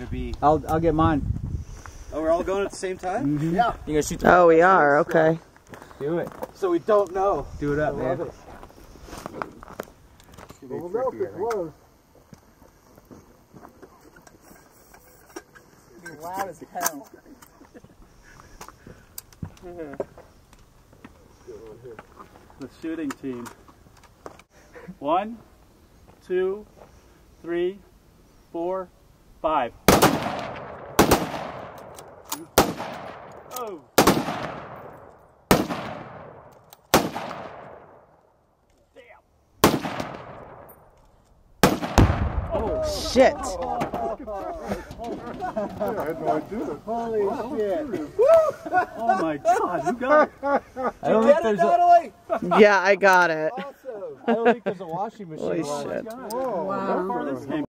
gonna be. I'll get mine. Oh, we're all going at the same time? Mm-hmm. Yeah. You gonna shoot the Oh, we are. Okay. Do it. So we don't know. Do it up, man. We'll know if it's close. It's loud as hell. The shooting team. 1, 2, 3, 4, 5. Oh. Oh, shit. I had no idea. Holy shit. Oh my God, who got it? I don't think there's a, Yeah, I got it. Awesome. I don't think there's a washing machine. Holy shit. Whoa, Wow. How far this came.